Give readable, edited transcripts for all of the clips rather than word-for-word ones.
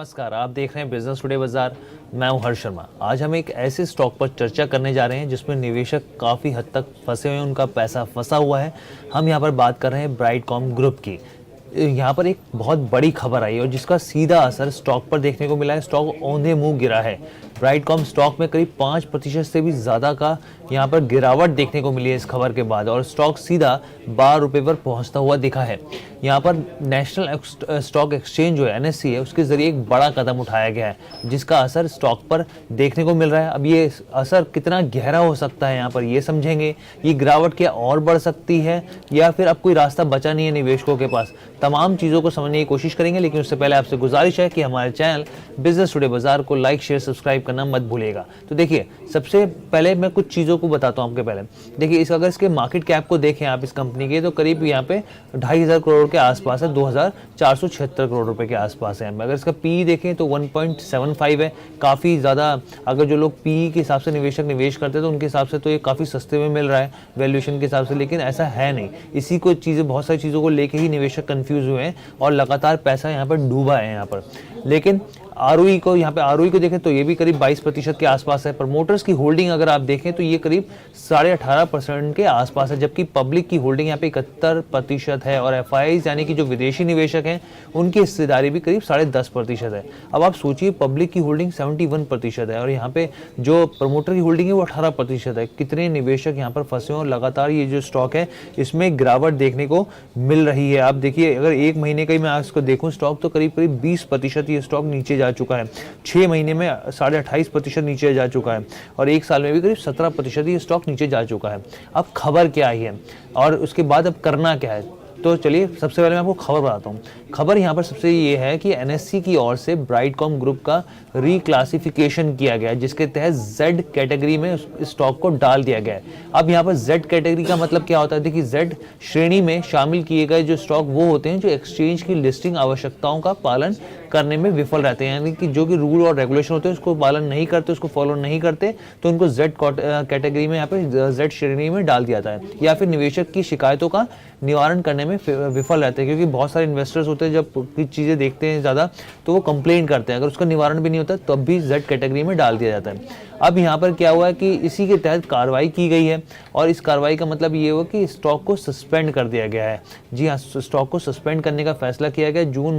नमस्कार, आप देख रहे हैं बिजनेस टुडे बाजार। मैं हूं हर्ष शर्मा। आज हम एक ऐसे स्टॉक पर चर्चा करने जा रहे हैं जिसमें निवेशक काफ़ी हद तक फंसे हुए हैं, उनका पैसा फंसा हुआ है। हम यहां पर बात कर रहे हैं ब्राइटकॉम ग्रुप की। यहाँ पर एक बहुत बड़ी खबर आई है और जिसका सीधा असर स्टॉक पर देखने को मिला है। स्टॉक औंधे मुंह गिरा है। ब्राइटकॉम स्टॉक में करीब 5% से भी ज़्यादा का यहाँ पर गिरावट देखने को मिली है इस खबर के बाद, और स्टॉक सीधा 12 रुपये पर पहुँचता हुआ दिखा है। यहाँ पर नेशनल स्टॉक एक्सचेंज जो है NSE है, उसके ज़रिए एक बड़ा कदम उठाया गया है जिसका असर स्टॉक पर देखने को मिल रहा है। अब ये असर कितना गहरा हो सकता है यहाँ पर ये समझेंगे। ये गिरावट क्या और बढ़ सकती है या फिर अब कोई रास्ता बचा नहीं है निवेशकों के पास, तमाम चीज़ों को समझने की कोशिश करेंगे। लेकिन उससे पहले आपसे गुजारिश है कि हमारे चैनल बिजनेस टुडे बाजार को लाइक शेयर सब्सक्राइब करना मत भूलिएगा। तो देखिए, सबसे पहले मैं कुछ चीज़ों को बताता हूँ आपके पहले। देखिए, अगर इसके मार्केट कैप को देखें आप इस कंपनी के, तो करीब यहाँ पे 2,500 करोड़ के आसपास है, 2,476 करोड़ रुपए के आसपास है। अगर इसका पी देखें तो 1.75 है, काफ़ी ज़्यादा। अगर जो लोग पी के हिसाब से निवेशक निवेश करते हैं तो उनके हिसाब से तो ये काफ़ी सस्ते में मिल रहा है वैल्यूएशन के हिसाब से, लेकिन ऐसा है नहीं। इसी को चीज़ें, बहुत सारी चीज़ों को लेके ही निवेशक कंफ्यूज हुए हैं और लगातार पैसा यहाँ पर डूबा है यहाँ पर। लेकिन आरओई को, यहाँ पे आरओई को देखें तो ये भी करीब 22% के आसपास है। प्रमोटर्स की होल्डिंग अगर आप देखें तो ये करीब 18.5% के आसपास है, जबकि पब्लिक की होल्डिंग यहाँ पे 71% है, और एफआईआईज यानी कि जो विदेशी निवेशक हैं उनकी हिस्सेदारी भी करीब 10.5% है। अब आप सोचिए, पब्लिक की होल्डिंग 71% है और यहाँ पे जो प्रमोटर की होल्डिंग है वो 18% है। कितने निवेशक यहाँ पर फंसे और लगातार ये जो स्टॉक है इसमें गिरावट देखने को मिल रही है। आप देखिए, अगर एक महीने का ही मैं इसको देखूँ स्टॉक, तो करीब 20% ये स्टॉक नीचे जा चुका है। 6 महीने में 28.5% नीचे जा चुका है और एक साल में भी करीब 17% ये स्टॉक नीचे जा चुका है। अब खबर क्या आई है और उसके बाद अब करना क्या है, तो चलिए सबसे पहले मैं आपको खबर बताता हूँ। खबर यहाँ पर सबसे ये है कि NSE की ओर से ब्राइटकॉम ग्रुप का रिक्लासिफिकेशन किया गया, जिसके तहत Z कैटेगरी में स्टॉक को डाल दिया गया है। अब यहाँ पर Z कैटेगरी का मतलब क्या होता है? देखिए, Z श्रेणी में शामिल किए गए जो स्टॉक वो होते हैं जो एक्सचेंज की लिस्टिंग आवश्यकताओं का पालन करने में विफल रहते हैं, यानी कि जो कि रूल और रेगुलेशन होते हैं उसको पालन नहीं करते, उसको फॉलो नहीं करते, तो उनको Z कैटेगरी में, यहाँ पे Z श्रेणी में डाल दिया जाता है। या फिर निवेशक की शिकायतों का निवारण करने में विफल रहते हैं, क्योंकि बहुत सारे इन्वेस्टर्स होते हैं जब कुछ चीज़ें देखते हैं ज़्यादा तो वो कंप्लेन करते हैं। अगर उसका निवारण भी नहीं होता तब भी Z कैटेगरी में डाल दिया जाता है। अब यहाँ पर क्या हुआ है कि इसी के तहत कार्रवाई की गई है, और इस कार्रवाई का मतलब ये हुआ कि स्टॉक को सस्पेंड कर दिया गया है। जी हाँ, स्टॉक को सस्पेंड करने का फैसला किया गया। जून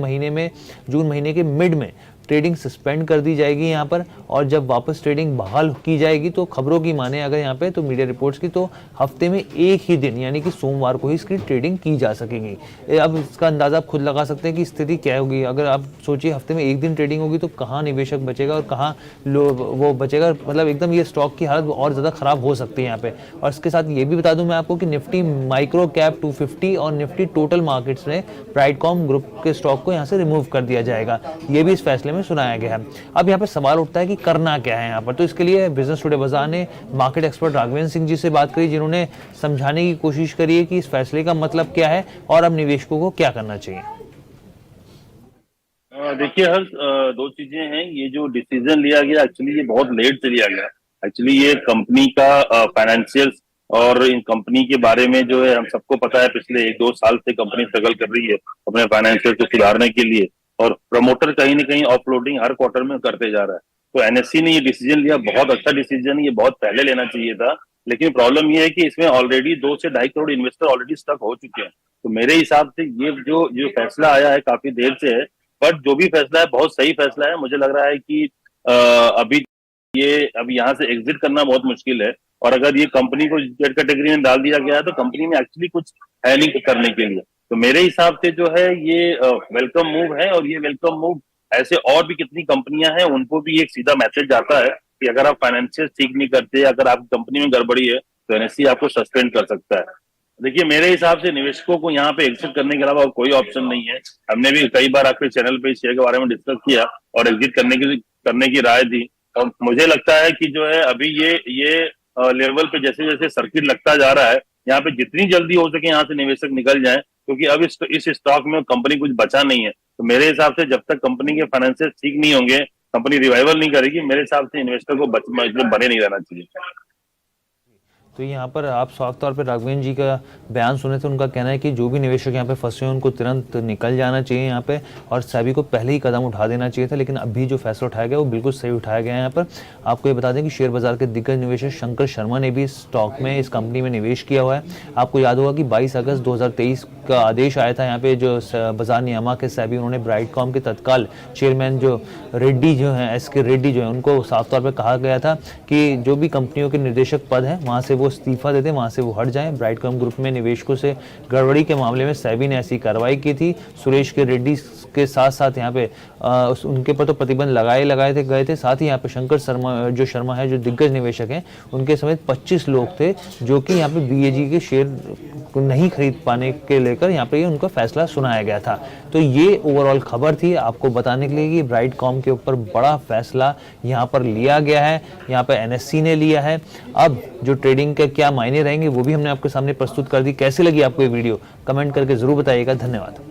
महीने के मिड में ट्रेडिंग सस्पेंड कर दी जाएगी यहाँ पर, और जब वापस ट्रेडिंग बहाल की जाएगी तो खबरों की माने अगर यहाँ पे तो मीडिया रिपोर्ट्स की, तो हफ्ते में एक ही दिन यानी कि सोमवार को ही इसकी ट्रेडिंग की जा सकेगी। अब इसका अंदाजा आप खुद लगा सकते हैं कि स्थिति क्या होगी। अगर आप सोचिए हफ्ते में एक दिन ट्रेडिंग होगी तो कहाँ निवेशक बचेगा और कहाँ वो बचेगा। मतलब एकदम ये स्टॉक की हालत और ज़्यादा खराब हो सकती है यहाँ पे। और इसके साथ ये भी बता दूं मैं आपको कि निफ्टी माइक्रो कैप 250 और निफ्टी टोटल मार्केट्स ने ब्राइटकॉम ग्रुप के स्टॉक को यहाँ से रिमूव कर दिया जाएगा, ये भी इस फैसले में सुनाया गया है। अब यहाँ पे सवाल उठता है कि करना क्या है यहाँ पर। तो इसके लिए बिजनेस टुडे बाजार ने मार्केट एक्सपर्ट राघवेंद्र सिंह जी से बात करी, जिन्होंने समझाने की कोशिश करी है कि इस फैसले का मतलब क्या है और अब निवेशकों को क्या करना चाहिए। देखिए हर्ष, दो चीजें हैं। ये जो डिसीजन लिया गया एक्चुअली ये बहुत लेट से लिया गया। एक्चुअली ये कंपनी का फाइनेंशियल्स और इन कंपनी के बारे में जो है हम सबको पता है, पिछले 1-2 साल से कंपनी स्ट्रगल कर रही है अपने फाइनेंशियल को सुधारने के लिए, और प्रमोटर कहीं ना कहीं ऑफलोडिंग हर क्वार्टर में करते जा रहा है। तो NSE ने ये डिसीजन लिया, बहुत अच्छा डिसीजन, ये बहुत पहले लेना चाहिए था। लेकिन प्रॉब्लम ये है कि इसमें ऑलरेडी 2 से 2.5 करोड़ इन्वेस्टर ऑलरेडी स्टक हो चुके हैं। तो मेरे हिसाब से ये जो जो फैसला आया है काफी देर से है, बट जो भी फैसला है बहुत सही फैसला है। मुझे लग रहा है कि अभी अब यहाँ से एग्जिट करना बहुत मुश्किल है, और अगर ये कंपनी को जेड कैटेगरी में डाल दिया गया है तो कंपनी में एक्चुअली कुछ है नहीं करने के लिए। तो मेरे हिसाब से जो है ये वेलकम मूव है, और ये वेलकम मूव ऐसे और भी कितनी कंपनियां हैं उनको भी एक सीधा मैसेज जाता है कि अगर आप फाइनेंशियल ठीक नहीं करते, अगर आपकी कंपनी में गड़बड़ी है तो NSE आपको सस्पेंड कर सकता है। देखिए, मेरे हिसाब से निवेशकों को यहाँ पे एग्जिट करने के अलावा कोई ऑप्शन नहीं है। हमने भी कई बार आपके चैनल पे शेयर के बारे में डिस्कस किया और एग्जिट करने की राय दी, और मुझे लगता है कि जो है अभी ये लेवल पे जैसे जैसे सर्किट लगता जा रहा है, यहाँ पे जितनी जल्दी हो सके यहाँ से निवेशक निकल जाए, क्योंकि अब इस स्टॉक में कंपनी कुछ बचा नहीं है। तो मेरे हिसाब से जब तक कंपनी के फाइनेंशियल ठीक नहीं होंगे, कंपनी रिवाइवल नहीं करेगी, मेरे हिसाब से इन्वेस्टर को बने नहीं रहना चाहिए। तो यहाँ पर आप साफ तौर पर राघवेंद्र जी का बयान सुने थे। उनका कहना है कि जो भी निवेशक यहाँ पे फंसे हैं उनको तुरंत निकल जाना चाहिए यहाँ पे, और सेबी को पहले ही कदम उठा देना चाहिए था, लेकिन अभी जो फैसला उठाया गया वो बिल्कुल सही उठाया गया है। यहाँ पर आपको ये बता दें कि शेयर बाजार के दिग्गज निवेशक शंकर शर्मा ने भी स्टॉक में, इस कंपनी में निवेश किया हुआ है। आपको याद होगा कि 22 अगस्त 2023 का आदेश आया था यहाँ पे, जो बाजार नियामक है सेबी, उन्होंने ब्राइटकॉम के तत्काल चेयरमैन जो रेड्डी जो हैं, SK रेड्डी जो है, उनको साफ तौर पर कहा गया था कि जो भी कंपनियों के निर्देशक पद हैं वहाँ से वो इस्तीफा दे दें, वहाँ से वो हट जाएं। ब्राइटकॉम ग्रुप में निवेशकों से गड़बड़ी के मामले में सेबी ने ऐसी कार्रवाई की थी। सुरेश के रेड्डी के साथ साथ यहाँ पे उनके पर तो प्रतिबंध लगाए गए थे। साथ ही यहाँ पे शंकर शर्मा है, जो दिग्गज निवेशक हैं, उनके समेत 25 लोग थे जो कि यहाँ पे BAG के शेयर को नहीं खरीद पाने के लेकर यहाँ पे उनका फैसला सुनाया गया था। तो ये ओवरऑल खबर थी आपको बताने के लिए कि ब्राइटकॉम के ऊपर बड़ा फैसला यहाँ पर लिया गया है, यहाँ पे NSE ने लिया है। अब जो ट्रेडिंग के क्या मायने रहेंगे वो भी हमने आपके सामने प्रस्तुत कर दी। कैसी लगी आपको ये वीडियो, कमेंट करके जरूर बताइएगा। धन्यवाद।